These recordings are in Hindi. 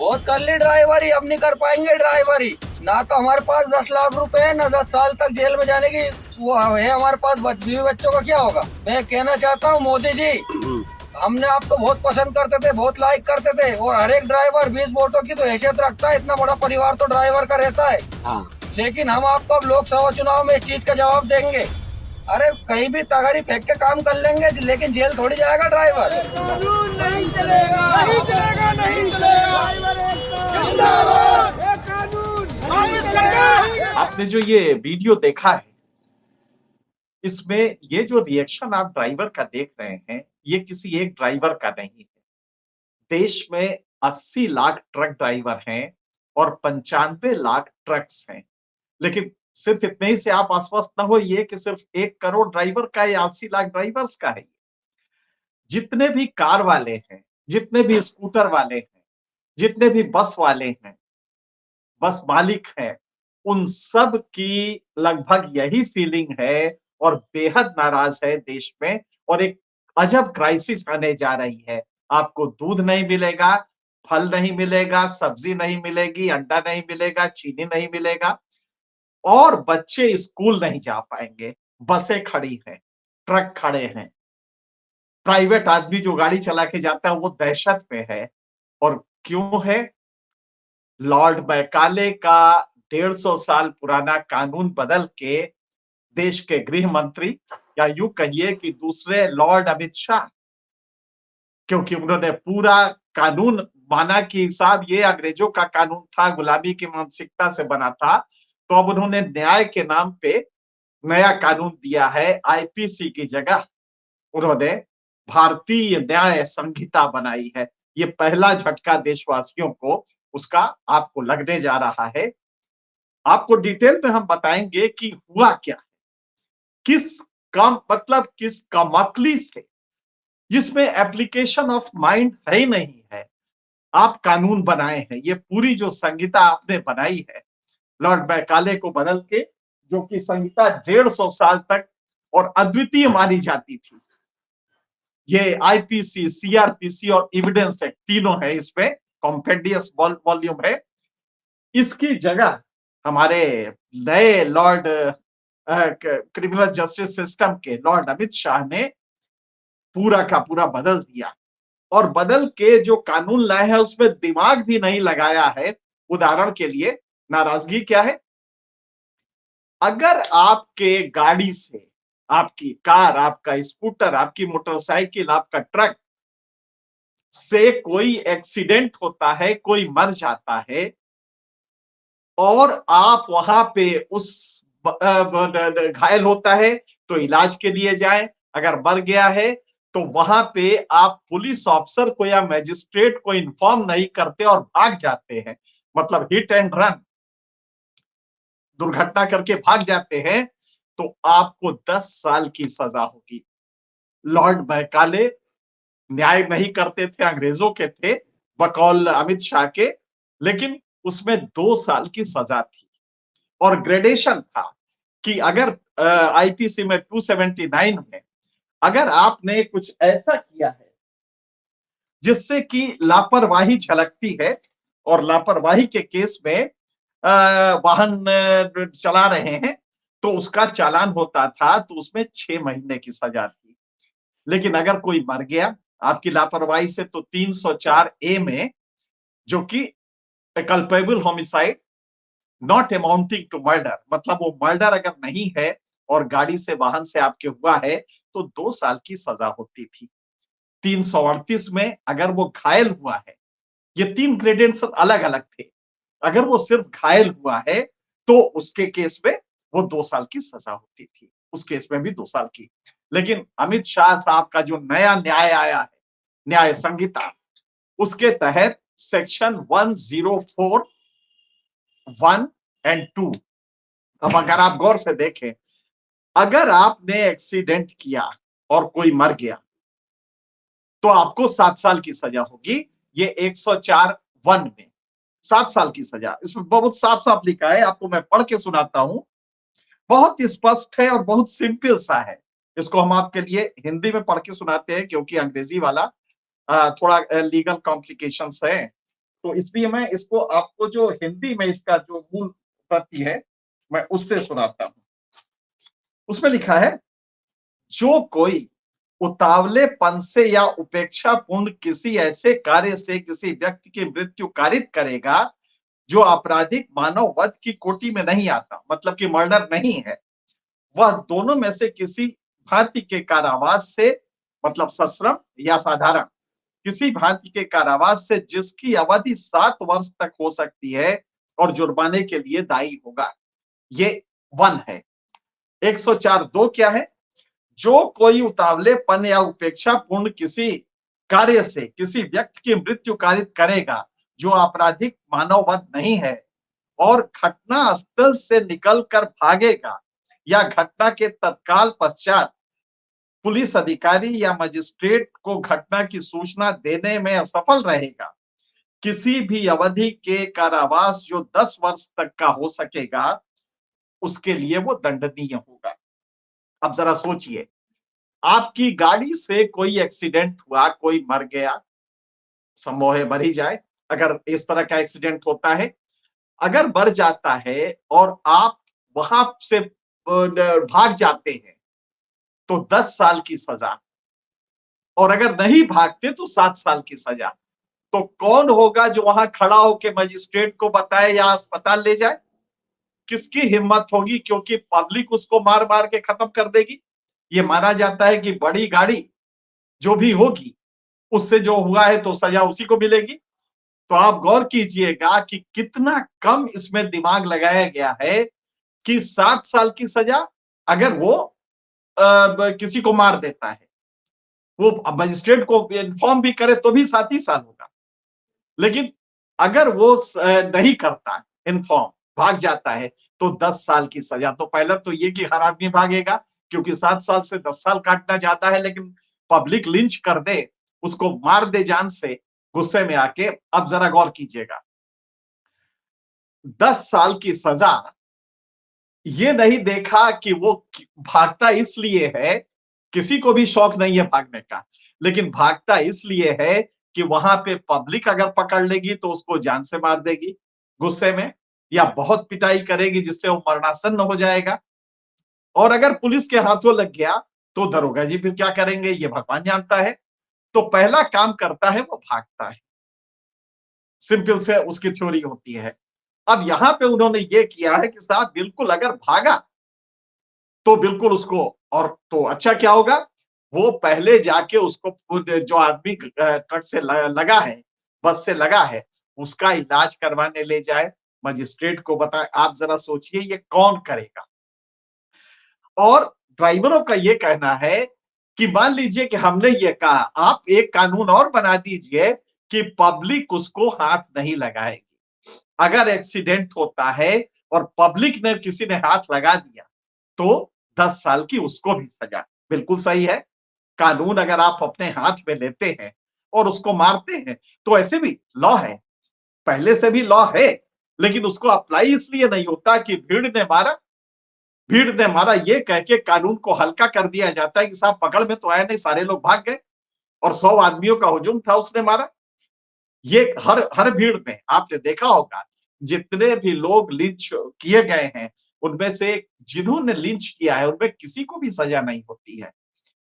बहुत कर ली ड्राइवरी, अब नहीं कर पाएंगे ड्राइवरी। ना तो हमारे पास 10 लाख रुपए है, ना 10 साल तक जेल में जाने की वो है हमारे पास। बीवी बच्चों का क्या होगा। मैं कहना चाहता हूँ मोदी जी, हमने आपको बहुत पसंद करते थे, बहुत लाइक करते थे, और हर एक ड्राइवर 20 वोटों की तो हैसियत रखता है, इतना बड़ा परिवार तो ड्राइवर का रहता है। हाँ। लेकिन हम आपको अब लोकसभा चुनाव में इस चीज का जवाब देंगे। अरे कहीं भी तगारी फेंक के काम कर लेंगे, लेकिन जेल थोड़ी जाएगा ड्राइवर। कानून नहीं चलेगा, नहीं चलेगा, नहीं चलेगा। जिंदाबाद ये कानून वापस करके। आपने जो ये वीडियो देखा है, इसमें ये जो रिएक्शन आप ड्राइवर का देख रहे हैं, ये किसी एक ड्राइवर का नहीं है। देश में 80 लाख ट्रक ड्राइवर हैं और 95 लाख ट्रक्स हैं। लेकिन सिर्फ इतने ही से आप आश्वस्त न होइए कि सिर्फ 1 करोड़ ड्राइवर का या 80 लाख ड्राइवर्स का है। जितने भी कार वाले हैं, जितने भी स्कूटर वाले हैं, जितने भी बस वाले हैं, बस मालिक हैं, उन सब की लगभग यही फीलिंग है और बेहद नाराज है देश में। और एक अजब क्राइसिस आने जा रही है। आपको दूध नहीं मिलेगा, फल नहीं मिलेगा, सब्जी नहीं मिलेगी, अंडा नहीं मिलेगा, चीनी नहीं मिलेगा, और बच्चे स्कूल नहीं जा पाएंगे। बसें खड़ी हैं, ट्रक खड़े हैं, प्राइवेट आदमी जो गाड़ी चला के जाता है वो दहशत में है। और क्यों है? लॉर्ड मैकाले का 150 साल पुराना कानून बदल के देश के गृह मंत्री, या यूं कहिए कि दूसरे लॉर्ड अमित शाह, क्योंकि उन्होंने पूरा कानून माना कि साहब ये अंग्रेजों का कानून था, गुलामी की मानसिकता से बना था, तो अब उन्होंने न्याय के नाम पे नया कानून दिया है। आईपीसी की जगह उन्होंने भारतीय न्याय संहिता बनाई है। ये पहला झटका देशवासियों को उसका आपको लगने जा रहा है। आपको डिटेल में हम बताएंगे कि हुआ क्या है, किस काम मतलब किस कमकली से, जिसमें एप्लीकेशन ऑफ माइंड है ही नहीं है, आप कानून बनाए हैं। ये पूरी जो संहिता आपने बनाई है लॉर्ड मैकाले को बदल के, जो कि संहिता 150 साल तक और अद्वितीय मानी जाती थी। ये आईपीसी, सीआरपीसी और एविडेंस एक्ट तीनों है, इसमें कॉम्पेंडियस वॉल्यूम है। इसकी जगह हमारे नए लॉर्ड क्रिमिनल जस्टिस सिस्टम के लॉर्ड अमित शाह ने पूरा का पूरा बदल दिया, और बदल के जो कानून लाए हैं उसमें दिमाग भी नहीं लगाया है। उदाहरण के लिए नाराजगी क्या है? अगर आपके गाड़ी से, आपकी कार, आपका स्कूटर, आपकी मोटरसाइकिल, आपका ट्रक से कोई एक्सीडेंट होता है, कोई मर जाता है, और आप वहां पे उस घायल होता है तो इलाज के लिए जाए, अगर मर गया है तो वहां पे आप पुलिस ऑफिसर को या मैजिस्ट्रेट को इन्फॉर्म नहीं करते और भाग जाते हैं, मतलब हिट एंड रन, दुर्घटना करके भाग जाते हैं, तो आपको 10 साल की सजा होगी। लॉर्ड मैकाले न्याय नहीं करते थे, अंग्रेजों के थे बकौल अमित शाह के, लेकिन उसमें 2 साल की सजा थी। और ग्रेडेशन था कि अगर आईपीसी में 279 में अगर आपने कुछ ऐसा किया है जिससे कि लापरवाही झलकती है, और लापरवाही के केस में वाहन चला रहे हैं, तो उसका चालान होता था, तो उसमें 6 महीने की सजा थी। लेकिन अगर कोई मर गया आपकी लापरवाही से, तो 304 ए में, जो कि culpable homicide not amounting to murder, मतलब वो मर्डर अगर नहीं है और गाड़ी से, वाहन से आपके हुआ है, तो 2 साल की सजा होती थी। 338 में अगर वो घायल हुआ है, ये 3 ग्रेडेशन अलग अलग थे, अगर वो सिर्फ घायल हुआ है तो उसके केस में वो 2 साल की सजा होती थी, उस केस में भी 2 साल की। लेकिन अमित शाह साहब का जो नया न्याय आया है, न्याय संहिता, उसके तहत सेक्शन 104 1 एंड 2, अब अगर आप गौर से देखें, अगर आपने एक्सीडेंट किया और कोई मर गया तो आपको 7 साल की सजा होगी। ये 104 1 में 7 साल की सजा, इसमें बहुत साफ साफ लिखा है, आपको मैं पढ़ के सुनाता हूं। बहुत स्पष्ट है और बहुत सिंपल सा है। इसको हम आपके लिए हिंदी में पढ़ के सुनाते हैं, क्योंकि अंग्रेजी वाला थोड़ा लीगल कॉम्प्लिकेशंस है, तो इसलिए मैं इसको आपको जो हिंदी में इसका जो मूल प्रति है मैं उससे सुनाता हूं। उसमें लिखा है, जो कोई उतावलेपन से या उपेक्षापूर्ण किसी ऐसे कार्य से किसी व्यक्ति की मृत्यु कारित करेगा जो आपराधिक मानव वध की कोटि में नहीं आता, मतलब कि मर्डर नहीं है, वह दोनों में से किसी भांति के कारावास से, मतलब सश्रम या साधारण, किसी भांति के कारावास से जिसकी अवधि 7 वर्ष तक हो सकती है और जुर्माने के लिए दायी होगा। ये 1 है। 104(2) क्या है? जो कोई उतावलेपन या उपेक्षा पूर्ण किसी कार्य से किसी व्यक्ति की मृत्यु कारित करेगा जो आपराधिक मानववध नहीं है और घटना स्थल से निकलकर भागेगा या घटना के तत्काल पश्चात पुलिस अधिकारी या मजिस्ट्रेट को घटना की सूचना देने में असफल रहेगा, किसी भी अवधि के कारावास जो 10 वर्ष तक का हो सकेगा, उसके लिए वो दंडनीय होगा। अब जरा सोचिए, आपकी गाड़ी से कोई एक्सीडेंट हुआ, कोई मर गया, संभव है मर ही जाए अगर इस तरह का एक्सीडेंट होता है। अगर मर जाता है और आप वहां से भाग जाते हैं तो 10 साल की सजा, और अगर नहीं भागते तो 7 साल की सजा। तो कौन होगा जो वहां खड़ा होकर मजिस्ट्रेट को बताए या अस्पताल ले जाए? किसकी हिम्मत होगी? क्योंकि पब्लिक उसको मार मार के खत्म कर देगी। ये माना जाता है कि बड़ी गाड़ी जो भी होगी उससे जो हुआ है तो सजा उसी को मिलेगी। तो आप गौर कीजिएगा कि कितना कम इसमें दिमाग लगाया गया है कि 7 साल की सजा अगर वो किसी को मार देता है, वो मजिस्ट्रेट को इन्फॉर्म भी करे तो भी 7 ही साल होगा। लेकिन अगर वो नहीं करता इन्फॉर्म, भाग जाता है तो 10 साल की सजा। तो पहले तो ये कि हर आदमी भागेगा, क्योंकि 7 साल से 10 साल काटना जाता है, लेकिन पब्लिक लिंच कर दे, उसको मार दे जान से गुस्से में आके। अब जरा गौर कीजिएगा, 10 साल की सजा, ये नहीं देखा कि वो भागता इसलिए है, किसी को भी शौक नहीं है भागने का, लेकिन भागता इसलिए है कि वहां पे पब्लिक अगर पकड़ लेगी तो उसको जान से मार देगी गुस्से में, या बहुत पिटाई करेगी जिससे वो मरणासन्न हो जाएगा। और अगर पुलिस के हाथों लग गया तो दरोगा जी फिर क्या करेंगे ये भगवान जानता है। तो पहला काम करता है वो भागता है, सिंपल से उसकी थ्योरी होती है। अब यहां पे उन्होंने ये किया है कि साहब बिल्कुल अगर भागा तो बिल्कुल उसको, और तो अच्छा क्या होगा, वो पहले जाके उसको जो आदमी ट्रक से लगा है, बस से लगा है, उसका इलाज करवाने ले जाए, मजिस्ट्रेट को बताए। आप जरा सोचिए ये कौन करेगा? और ड्राइवरों का ये कहना है कि मान लीजिए कि हमने ये कहा, आप एक कानून और बना दीजिए कि पब्लिक उसको हाथ नहीं लगाएगी। अगर एक्सीडेंट होता है और पब्लिक ने किसी ने हाथ लगा दिया तो 10 साल की उसको भी सजा। बिल्कुल सही है। कानून अगर आप अपने हाथ में लेते हैं और उसको मारते हैं तो ऐसे भी लॉ है, पहले से भी लॉ है, लेकिन उसको अप्लाई इसलिए नहीं होता कि भीड़ ने मारा ये कह के कानून को हल्का कर दिया जाता है कि साहब पकड़ में तो आया नहीं, सारे लोग भाग गए और 100 आदमियों का हुजूम था, उसने मारा। ये हर भीड़ में आपने देखा होगा, जितने भी लोग लिंच किए गए हैं उनमें से जिन्होंने लिंच किया है उनमें किसी को भी सजा नहीं होती है,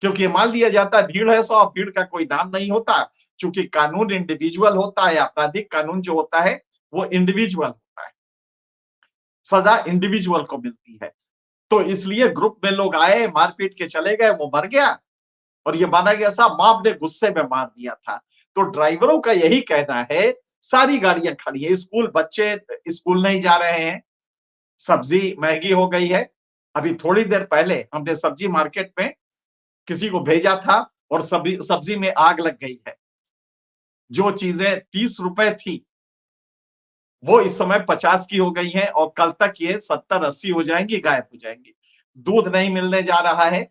क्योंकि मान लिया जाता है भीड़ है 100, भीड़ का कोई नाम नहीं होता। चूंकि कानून इंडिविजुअल होता है, आपराधिक कानून जो होता है वो इंडिविजुअल होता है, सजा इंडिविजुअल को मिलती है। तो इसलिए ग्रुप में लोग आए, मारपीट के चले गए, वो मर गया और ये माना गया साहब माप ने गुस्से में मार दिया था। तो ड्राइवरों का यही कहना है, सारी गाड़ियां खड़ी है, स्कूल बच्चे स्कूल नहीं जा रहे हैं, सब्जी महंगी हो गई है। अभी थोड़ी देर पहले हमने सब्जी मार्केट में किसी को भेजा था और सब्जी में आग लग गई है। जो चीजें 30 रुपए थी वो इस समय 50 की हो गई हैं और कल तक ये 70-80 हो जाएंगी, गायब हो जाएंगी। दूध नहीं मिलने जा रहा है,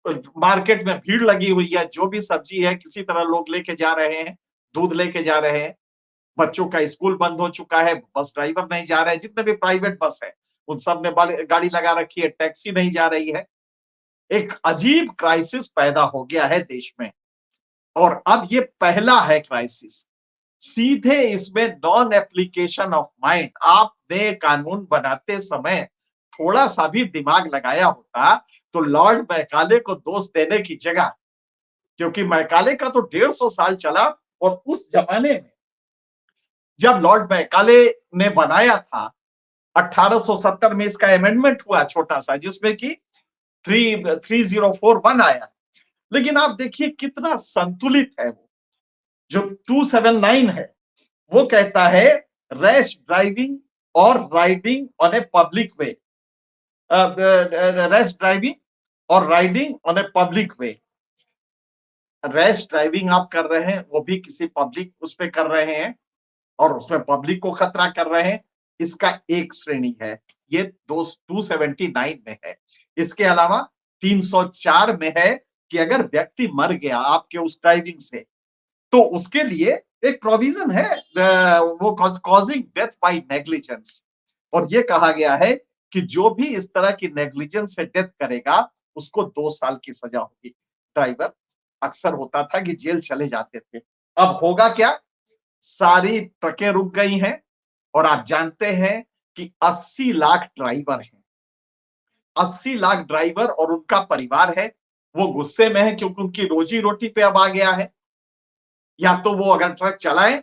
मार्केट में भीड़ लगी हुई है, जो भी सब्जी है किसी तरह लोग लेके जा रहे हैं, दूध लेके जा रहे हैं। बच्चों का स्कूल बंद हो चुका है, बस ड्राइवर नहीं जा रहे हैं, जितने भी प्राइवेट बस है उन सब ने गाड़ी लगा रखी है, टैक्सी नहीं जा रही है। एक अजीब क्राइसिस पैदा हो गया है देश में, और अब ये पहला है क्राइसिस। सीधे इसमें नॉन एप्लीकेशन ऑफ माइंड। आपने कानून बनाते समय थोड़ा सा भी दिमाग लगाया होता तो लॉर्ड मैकाले को दोष देने की जगह, क्योंकि मैकाले का तो 150 साल चला, और उस जमाने में जब लॉर्ड मैकाले ने बनाया था 1870 में इसका अमेंडमेंट हुआ छोटा सा, जिसमें कि 3041 आया। लेकिन आप देखिए कितना संतुलित है वो। जो 279 है वो कहता है रैश ड्राइविंग और riding on a public way, rash driving और riding on a public way. Rash driving आप कर रहे हैं, वो भी किसी पब्लिक उस पे कर रहे हैं और उसमें पब्लिक को खतरा कर रहे हैं, इसका एक श्रेणी है, ये 279 में है। इसके अलावा 304 में है कि अगर व्यक्ति मर गया आपके उस ड्राइविंग से तो उसके लिए एक प्रोविजन है, वो कॉजिंग डेथ बाय नेग्लिजेंस, और ये कहा गया है कि जो भी इस तरह की नेग्लिजेंस से डेथ करेगा उसको 2 साल की सजा होगी। ड्राइवर अक्सर होता था कि जेल चले जाते थे। अब होगा क्या, सारी ट्रकें रुक गई हैं, और आप जानते हैं कि 80 लाख ड्राइवर हैं। 80 लाख ड्राइवर और उनका परिवार है, वो गुस्से में है क्योंकि उनकी रोजी रोटी पे अब आ गया है। या तो वो अगर ट्रक चलाएं,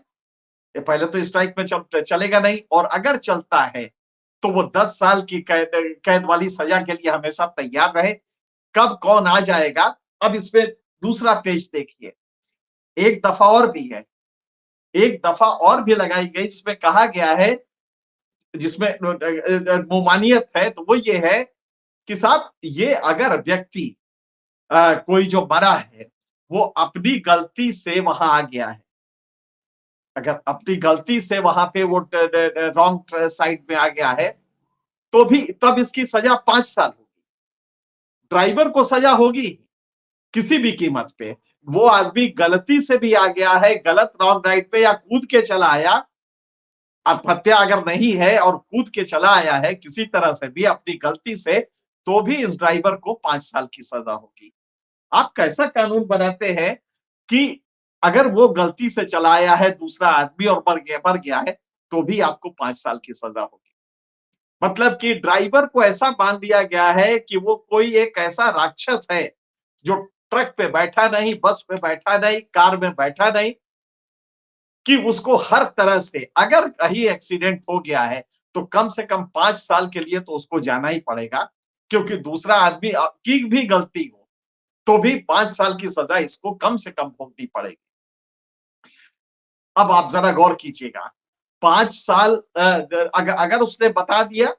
पहले तो स्ट्राइक में चलेगा नहीं, और अगर चलता है तो वो 10 साल की कैद वाली सजा के लिए हमेशा तैयार रहे। कब कौन आ जाएगा। अब इसमें दूसरा पेज देखिए, एक दफा और भी है, एक दफा और भी लगाई गई जिसमें कहा गया है, जिसमें मुमानियत है, तो वो ये है कि साहब ये अगर व्यक्ति कोई जो मरा है वो अपनी गलती से वहां आ गया है, अगर अपनी गलती से वहां पे वो रॉन्ग साइड में आ गया है तो भी तब इसकी सजा 5 साल होगी। ड्राइवर को सजा होगी किसी भी कीमत पे। वो आदमी गलती से भी आ गया है, गलत रॉन्ग राइड पे, या कूद के चला आया, आत्महत्या अगर नहीं है और कूद के चला आया है किसी तरह से भी अपनी गलती से, तो भी इस ड्राइवर को 5 साल की सजा होगी। आप कैसा कानून बनाते हैं कि अगर वो गलती से चलाया है दूसरा आदमी और मर गया है तो भी आपको 5 साल की सजा होगी। मतलब कि ड्राइवर को ऐसा मान दिया गया है कि वो कोई एक ऐसा राक्षस है जो ट्रक पे बैठा नहीं, बस पे बैठा नहीं, कार में बैठा नहीं, कि उसको हर तरह से अगर कहीं एक्सीडेंट हो गया है तो कम से कम 5 साल के लिए तो उसको जाना ही पड़ेगा, क्योंकि दूसरा आदमी की भी गलती हो तो भी 5 साल की सजा इसको कम से कम भुगतनी पड़ेगी। अब आप जरा गौर कीजिएगा, 5 साल अगर उसने बता दिया,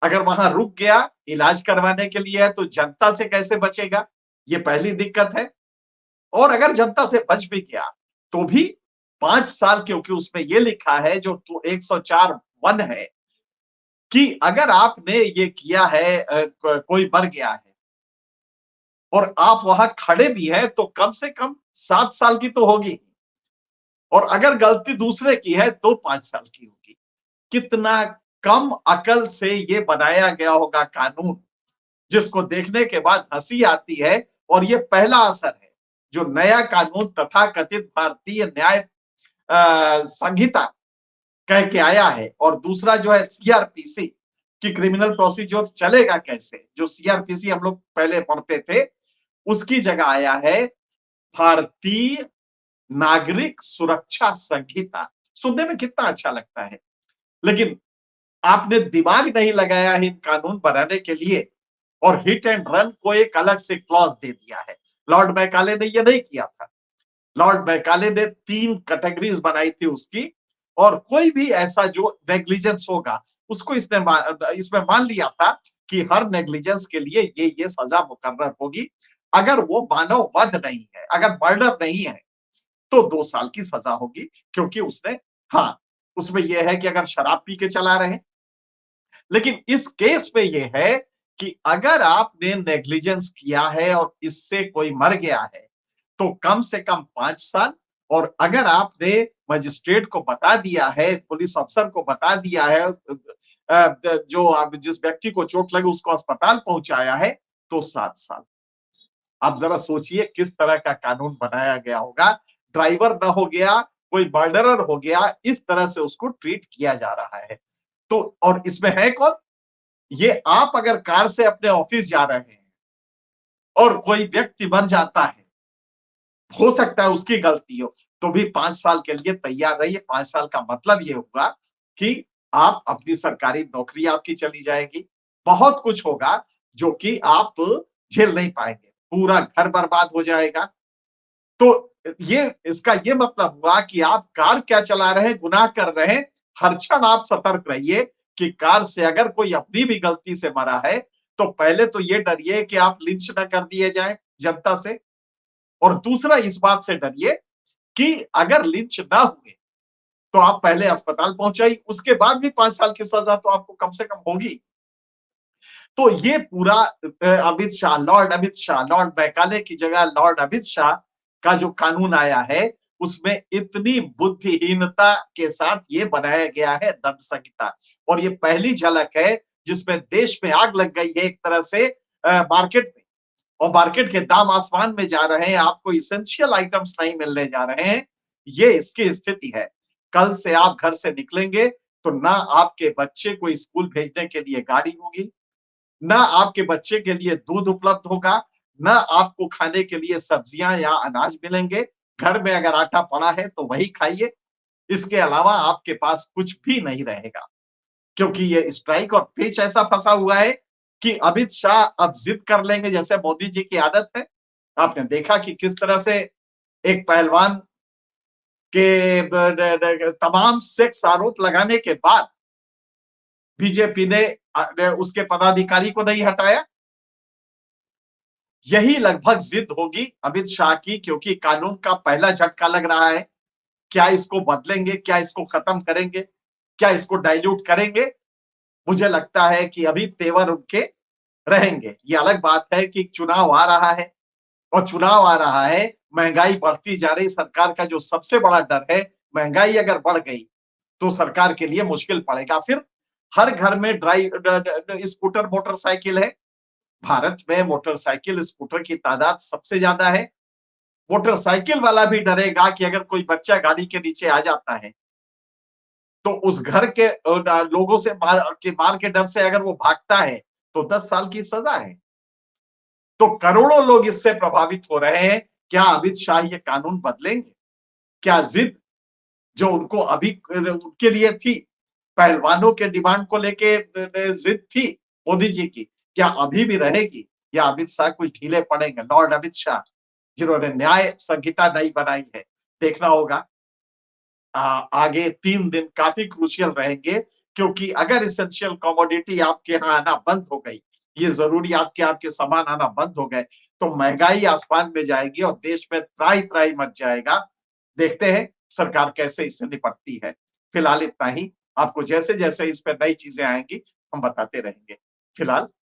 अगर वहां रुक गया इलाज करवाने के लिए है तो जनता से कैसे बचेगा, ये पहली दिक्कत है। और अगर जनता से बच भी गया तो भी 5 साल, क्योंकि उसमें ये लिखा है जो 104(1) है कि अगर आपने ये किया है, कोई मर गया है और आप वहां खड़े भी हैं तो कम से कम 7 साल की तो होगी, और अगर गलती दूसरे की है तो 5 साल की होगी। कितना कम अकल से ये बनाया गया होगा कानून, जिसको देखने के बाद हंसी आती है। और ये पहला असर है जो नया कानून तथाकथित भारतीय न्याय संहिता कह के आया है, और दूसरा जो है सीआरपीसी की क्रिमिनल प्रोसीजर चलेगा कैसे, जो सीआरपीसी हम लोग पहले पढ़ते थे, उसकी जगह आया है भारतीय नागरिक सुरक्षा संहिता। सुनने में कितना अच्छा लगता है, लेकिन आपने दिमाग नहीं लगाया इन कानून बनाने के लिए, और हिट एंड रन को एक अलग से क्लॉज दे दिया है। लॉर्ड मैकाले ने यह नहीं किया था। लॉर्ड मैकाले ने 3 कैटेगरीज बनाई थी उसकी, और कोई भी ऐसा जो नेग्लिजेंस होगा उसको इसमें मान लिया था कि हर नेग्लिजेंस के लिए ये सजा मुकर्रर होगी। अगर वो मानव वध नहीं है, अगर मर्डर नहीं है, तो 2 साल की सजा होगी, क्योंकि उसने, हाँ उसमें यह है कि अगर शराब पी के चला रहे। लेकिन इस केस में यह है कि अगर आपने नेग्लिजेंस किया है और इससे कोई मर गया है तो कम से कम 5 साल, और अगर आपने मजिस्ट्रेट को बता दिया है, पुलिस अफसर को बता दिया है, जो जिस व्यक्ति को चोट लगी उसको अस्पताल पहुंचाया है, तो 7 साल। आप जरा सोचिए किस तरह का कानून बनाया गया होगा। ड्राइवर न हो गया कोई मर्डरर हो गया, इस तरह से उसको ट्रीट किया जा रहा है। तो और इसमें है कौन? ये आप अगर कार से अपने ऑफिस जा रहे हैं और कोई व्यक्ति मर जाता है, हो सकता है उसकी गलती हो, तो भी 5 साल के लिए तैयार रहिए। 5 साल का मतलब ये होगा कि आप अपनी सरकारी नौकरी आपकी चली जाएगी, बहुत कुछ होगा जो कि आप झेल नहीं पाएंगे, पूरा घर बर्बाद हो जाएगा। तो ये इसका ये मतलब हुआ कि आप कार क्या चला रहे हैं, गुनाह कर रहे हैं। हर क्षण आप सतर्क रहिए कि कार से अगर कोई अपनी भी गलती से मरा है, तो पहले तो ये डरिए कि आप लिंच न कर दिए जाएं जनता से, और दूसरा इस बात से डरिए कि अगर लिंच ना हुए तो आप पहले अस्पताल पहुंचाइए, उसके बाद भी 5 साल की सजा तो आपको कम से कम होगी। तो ये पूरा Lord Amit Shah, Lord Macaulay की जगह लॉर्ड अमित शाह का जो कानून आया है, उसमें इतनी बुद्धिहीनता के साथ ये बनाया गया है दंड संहिता, और ये पहली झलक है जिसमें देश में आग लग गई है एक तरह से मार्केट में, और मार्केट के दाम आसमान में जा रहे हैं, आपको इसेंशियल आइटम्स नहीं मिलने जा रहे हैं। ये इसकी स्थिति है। कल से आप घर से निकलेंगे तो ना आपके बच्चे को स्कूल भेजने के लिए गाड़ी होगी, ना आपके बच्चे के लिए दूध उपलब्ध होगा, ना आपको खाने के लिए सब्जियां या अनाज मिलेंगे। घर में अगर आटा पड़ा है तो वही खाइए, इसके अलावा आपके पास कुछ भी नहीं रहेगा, क्योंकि ये स्ट्राइक और पेच ऐसा फंसा हुआ है कि अमित शाह अब जिद कर लेंगे, जैसे मोदी जी की आदत है। आपने देखा कि किस तरह से एक पहलवान के तमाम सेक्स आरोप लगाने के बाद बीजेपी ने उसके पदाधिकारी को नहीं हटाया। यही लगभग जिद होगी अमित शाह की, क्योंकि कानून का पहला झटका लग रहा है। क्या इसको बदलेंगे, क्या इसको खत्म करेंगे, क्या इसको डाइल्यूट करेंगे? मुझे लगता है कि अभी तेवर उनके रहेंगे। ये अलग बात है कि चुनाव आ रहा है, और चुनाव आ रहा है, महंगाई बढ़ती जा रही। सरकार का जो सबसे बड़ा डर है, महंगाई अगर बढ़ गई तो सरकार के लिए मुश्किल पड़ेगा। फिर हर घर में स्कूटर मोटरसाइकिल है। भारत में मोटरसाइकिल स्कूटर की तादाद सबसे ज्यादा है। मोटरसाइकिल वाला भी डरेगा कि अगर कोई बच्चा गाड़ी के नीचे आ जाता है तो उस घर के लोगों से मार के डर से अगर वो भागता है तो 10 साल की सजा है। तो करोड़ों लोग इससे प्रभावित हो रहे हैं। क्या अमित शाह ये कानून बदलेंगे? क्या जिद जो उनको अभी उनके लिए थी, पहलवानों के डिमांड को लेके जिद थी मोदी जी की, क्या अभी भी रहेगी, या अमित शाह कुछ ढीले पड़ेंगे? लॉर्ड अमित शाह जिन्होंने न्याय संहिता नई बनाई है, देखना होगा। आगे 3 दिन काफी क्रूशियल रहेंगे, क्योंकि अगर इसेंशियल कमोडिटी आपके यहाँ आना बंद हो गई, ये जरूरियात के आपके सामान आना बंद हो गए, तो महंगाई आसमान में जाएगी और देश में त्राही त्राही मच जाएगा। देखते हैं सरकार कैसे इससे निपटती है। फिलहाल इतना ही। आपको जैसे जैसे इस पे नई चीजें आएंगी हम बताते रहेंगे। फिलहाल